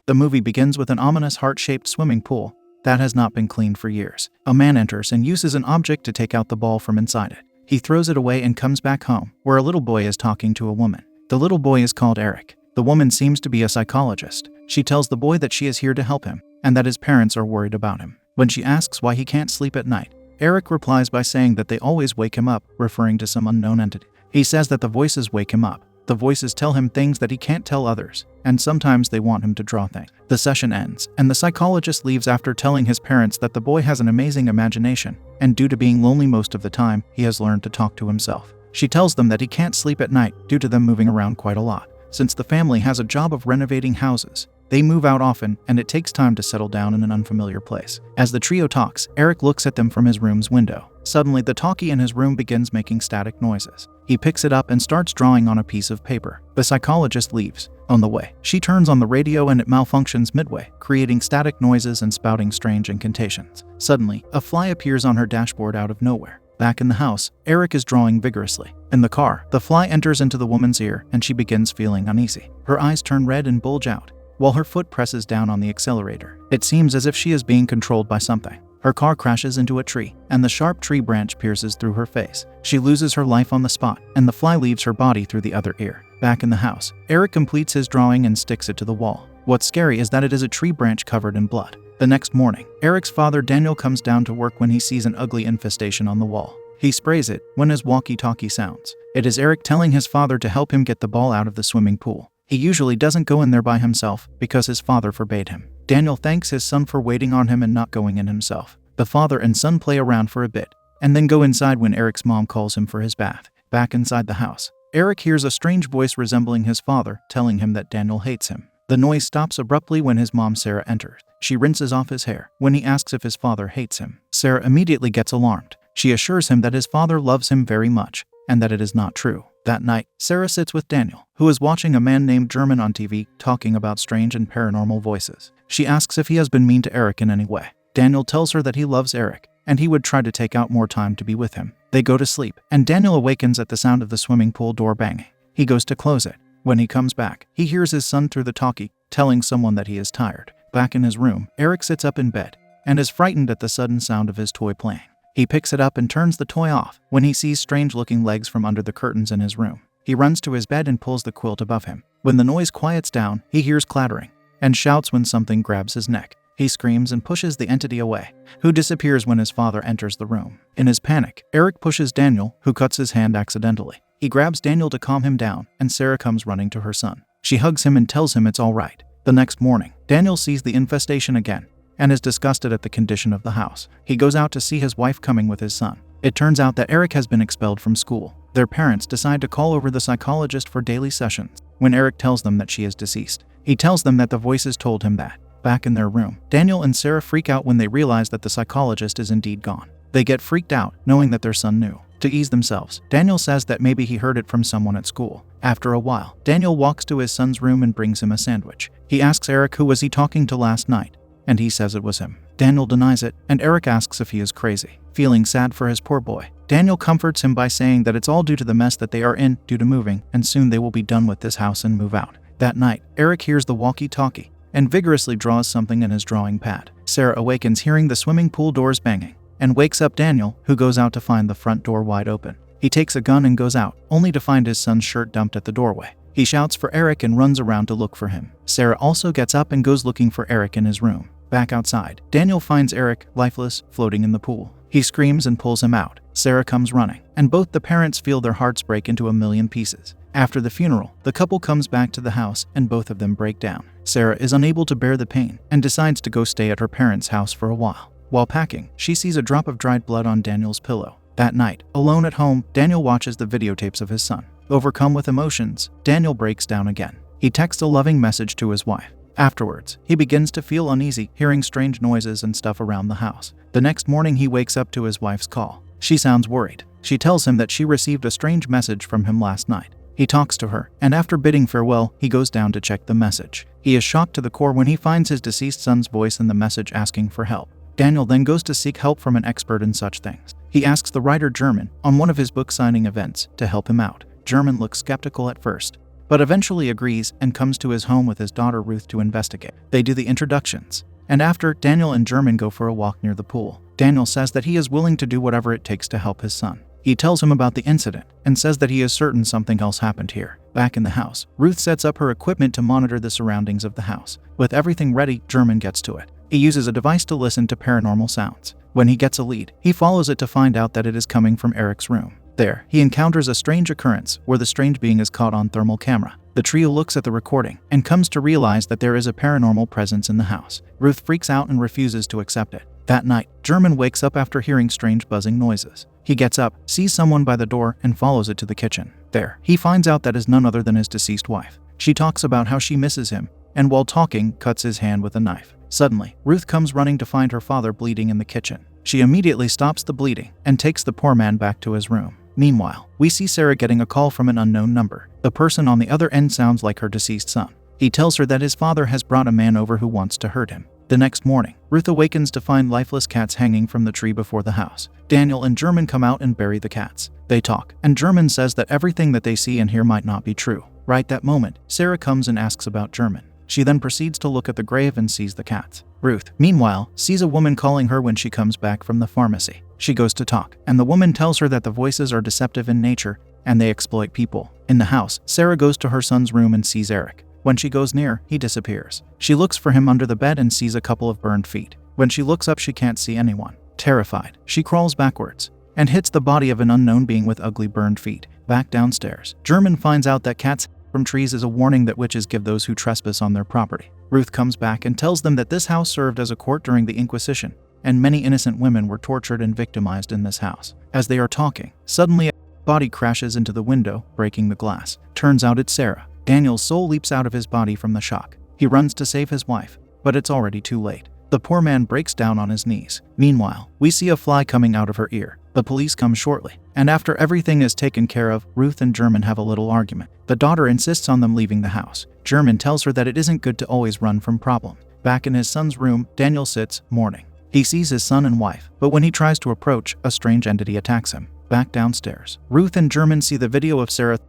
The movie begins with an ominous heart-shaped swimming pool that has not been cleaned for years. A man enters and uses an object to take out the ball from inside it. He throws it away and comes back home, where a little boy is talking to a woman. The little boy is called Eric. The woman seems to be a psychologist. She tells the boy that she is here to help him, and that his parents are worried about him. When she asks why he can't sleep at night, Eric replies by saying that they always wake him up, referring to some unknown entity. He says that the voices wake him up. The voices tell him things that he can't tell others, and sometimes they want him to draw things. The session ends, and the psychologist leaves after telling his parents that the boy has an amazing imagination, and due to being lonely most of the time, he has learned to talk to himself. She tells them that he can't sleep at night due to them moving around quite a lot. Since the family has a job of renovating houses, they move out often, and it takes time to settle down in an unfamiliar place. As the trio talks, Eric looks at them from his room's window. Suddenly, the talkie in his room begins making static noises. He picks it up and starts drawing on a piece of paper. The psychologist leaves. On the way, she turns on the radio and it malfunctions midway, creating static noises and spouting strange incantations. Suddenly, a fly appears on her dashboard out of nowhere. Back in the house, Eric is drawing vigorously. In the car, the fly enters into the woman's ear and she begins feeling uneasy. Her eyes turn red and bulge out, while her foot presses down on the accelerator. It seems as if she is being controlled by something. Her car crashes into a tree, and the sharp tree branch pierces through her face. She loses her life on the spot, and the fly leaves her body through the other ear. Back in the house, Eric completes his drawing and sticks it to the wall. What's scary is that it is a tree branch covered in blood. The next morning, Eric's father Daniel comes down to work when he sees an ugly infestation on the wall. He sprays it when his walkie-talkie sounds. It is Eric telling his father to help him get the ball out of the swimming pool. He usually doesn't go in there by himself because his father forbade him. Daniel thanks his son for waiting on him and not going in himself. The father and son play around for a bit, and then go inside when Eric's mom calls him for his bath. Back inside the house, Eric hears a strange voice resembling his father, telling him that Daniel hates him. The noise stops abruptly when his mom Sarah enters. She rinses off his hair when he asks if his father hates him. Sarah immediately gets alarmed. She assures him that his father loves him very much, and that it is not true. That night, Sarah sits with Daniel, who is watching a man named German on TV, talking about strange and paranormal voices. She asks if he has been mean to Eric in any way. Daniel tells her that he loves Eric, and he would try to take out more time to be with him. They go to sleep, and Daniel awakens at the sound of the swimming pool door banging. He goes to close it. When he comes back, he hears his son through the talkie, telling someone that he is tired. Back in his room, Eric sits up in bed, and is frightened at the sudden sound of his toy playing. He picks it up and turns the toy off when he sees strange-looking legs from under the curtains in his room. He runs to his bed and pulls the quilt above him. When the noise quiets down, he hears clattering, and shouts when something grabs his neck. He screams and pushes the entity away, who disappears when his father enters the room. In his panic, Eric pushes Daniel, who cuts his hand accidentally. He grabs Daniel to calm him down, and Sarah comes running to her son. She hugs him and tells him it's all right. The next morning, Daniel sees the infestation again, and is disgusted at the condition of the house. He goes out to see his wife coming with his son. It turns out that Eric has been expelled from school. Their parents decide to call over the psychologist for daily sessions. When Eric tells them that she is deceased, he tells them that the voices told him that. Back in their room, Daniel and Sarah freak out when they realize that the psychologist is indeed gone. They get freaked out, knowing that their son knew. To ease themselves, Daniel says that maybe he heard it from someone at school. After a while, Daniel walks to his son's room and brings him a sandwich. He asks Eric who was he talking to last night, and he says it was him. Daniel denies it, and Eric asks if he is crazy. Feeling sad for his poor boy, Daniel comforts him by saying that it's all due to the mess that they are in due to moving, and soon they will be done with this house and move out. That night, Eric hears the walkie-talkie and vigorously draws something in his drawing pad. Sarah awakens hearing the swimming pool doors banging, and wakes up Daniel, who goes out to find the front door wide open. He takes a gun and goes out, only to find his son's shirt dumped at the doorway. He shouts for Eric and runs around to look for him. Sarah also gets up and goes looking for Eric in his room. Back outside, Daniel finds Eric, lifeless, floating in the pool. He screams and pulls him out. Sarah comes running, and both the parents feel their hearts break into a million pieces. After the funeral, the couple comes back to the house and both of them break down. Sarah is unable to bear the pain and decides to go stay at her parents' house for a while. While packing, she sees a drop of dried blood on Daniel's pillow. That night, alone at home, Daniel watches the videotapes of his son. Overcome with emotions, Daniel breaks down again. He texts a loving message to his wife. Afterwards, he begins to feel uneasy, hearing strange noises and stuff around the house. The next morning, he wakes up to his wife's call. She sounds worried. She tells him that she received a strange message from him last night. He talks to her, and after bidding farewell, he goes down to check the message. He is shocked to the core when he finds his deceased son's voice in the message asking for help. Daniel then goes to seek help from an expert in such things. He asks the writer German on one of his book signing events to help him out. German looks skeptical at first, but eventually agrees and comes to his home with his daughter Ruth to investigate. They do the introductions, and after, Daniel and German go for a walk near the pool. Daniel says that he is willing to do whatever it takes to help his son. He tells him about the incident and says that he is certain something else happened here. Back in the house, Ruth sets up her equipment to monitor the surroundings of the house. With everything ready, German gets to it. He uses a device to listen to paranormal sounds. When he gets a lead, he follows it to find out that it is coming from Eric's room. There, he encounters a strange occurrence where the strange being is caught on thermal camera. The trio looks at the recording and comes to realize that there is a paranormal presence in the house. Ruth freaks out and refuses to accept it. That night, German wakes up after hearing strange buzzing noises. He gets up, sees someone by the door, and follows it to the kitchen. There, he finds out that is none other than his deceased wife. She talks about how she misses him, and while talking, cuts his hand with a knife. Suddenly, Ruth comes running to find her father bleeding in the kitchen. She immediately stops the bleeding and takes the poor man back to his room. Meanwhile, we see Sarah getting a call from an unknown number. The person on the other end sounds like her deceased son. He tells her that his father has brought a man over who wants to hurt him. The next morning, Ruth awakens to find lifeless cats hanging from the tree before the house. Daniel and German come out and bury the cats. They talk, and German says that everything that they see and hear might not be true. Right that moment, Sarah comes and asks about German. She then proceeds to look at the grave and sees the cats. Ruth, meanwhile, sees a woman calling her when she comes back from the pharmacy. She goes to talk, and the woman tells her that the voices are deceptive in nature and they exploit people. In the house, Sarah goes to her son's room and sees Eric. When she goes near, he disappears. She looks for him under the bed and sees a couple of burned feet. When she looks up, she can't see anyone. Terrified, she crawls backwards and hits the body of an unknown being with ugly burned feet. Back downstairs, German finds out that cats from trees is a warning that witches give those who trespass on their property. Ruth comes back and tells them that this house served as a court during the Inquisition, and many innocent women were tortured and victimized in this house. As they are talking, suddenly a body crashes into the window, breaking the glass. Turns out it's Sarah. Daniel's soul leaps out of his body from the shock. He runs to save his wife, but it's already too late. The poor man breaks down on his knees. Meanwhile, we see a fly coming out of her ear. The police come shortly, and after everything is taken care of, Ruth and German have a little argument. The daughter insists on them leaving the house. German tells her that it isn't good to always run from problems. Back in his son's room, Daniel sits, mourning. He sees his son and wife, but when he tries to approach, a strange entity attacks him. Back downstairs, Ruth and German see the video of Sarah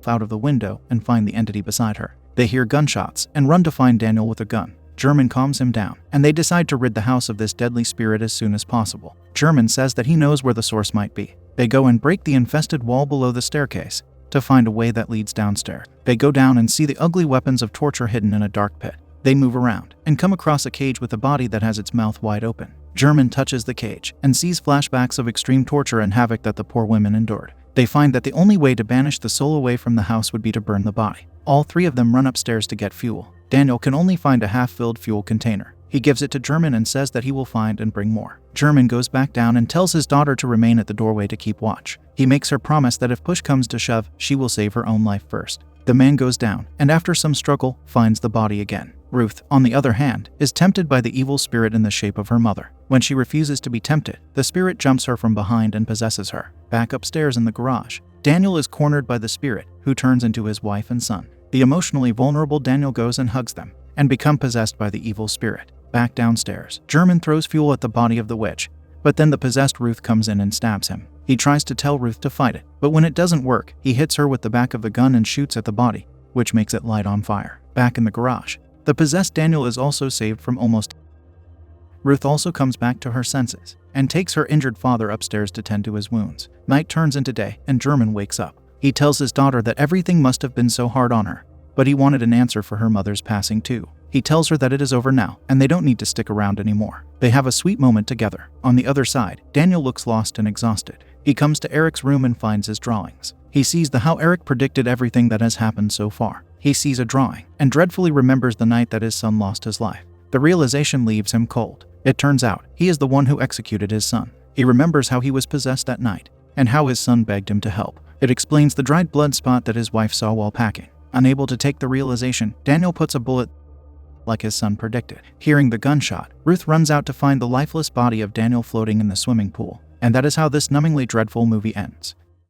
out of the window and find the entity beside her. They hear gunshots and run to find Daniel with a gun. German calms him down, and they decide to rid the house of this deadly spirit as soon as possible. German says that he knows where the source might be. They go and break the infested wall below the staircase to find a way that leads downstairs. They go down and see the ugly weapons of torture hidden in a dark pit. They move around and come across a cage with a body that has its mouth wide open. German touches the cage and sees flashbacks of extreme torture and havoc that the poor women endured. They find that the only way to banish the soul away from the house would be to burn the body. All three of them run upstairs to get fuel. Daniel can only find a half-filled fuel container. He gives it to German and says that he will find and bring more. German goes back down and tells his daughter to remain at the doorway to keep watch. He makes her promise that if push comes to shove, she will save her own life first. The man goes down, and after some struggle, finds the body again. Ruth, on the other hand, is tempted by the evil spirit in the shape of her mother. When she refuses to be tempted, the spirit jumps her from behind and possesses her. Back upstairs in the garage, Daniel is cornered by the spirit, who turns into his wife and son. The emotionally vulnerable Daniel goes and hugs them, and become possessed by the evil spirit. Back downstairs, German throws fuel at the body of the witch, but then the possessed Ruth comes in and stabs him. He tries to tell Ruth to fight it, but when it doesn't work, he hits her with the back of the gun and shoots at the body, which makes it light on fire. Back in the garage, the possessed Daniel is also saved from almost. Ruth also comes back to her senses, and takes her injured father upstairs to tend to his wounds. Night turns into day, and German wakes up. He tells his daughter that everything must have been so hard on her, but he wanted an answer for her mother's passing too. He tells her that it is over now, and they don't need to stick around anymore. They have a sweet moment together. On the other side, Daniel looks lost and exhausted. He comes to Eric's room and finds his drawings. He sees how Eric predicted everything that has happened so far. He sees a drawing, and dreadfully remembers the night that his son lost his life. The realization leaves him cold. It turns out, he is the one who executed his son. He remembers how he was possessed that night, and how his son begged him to help. It explains the dried blood spot that his wife saw while packing. Unable to take the realization, Daniel puts a bullet like his son predicted. Hearing the gunshot, Ruth runs out to find the lifeless body of Daniel floating in the swimming pool. And that is how this numbingly dreadful movie ends.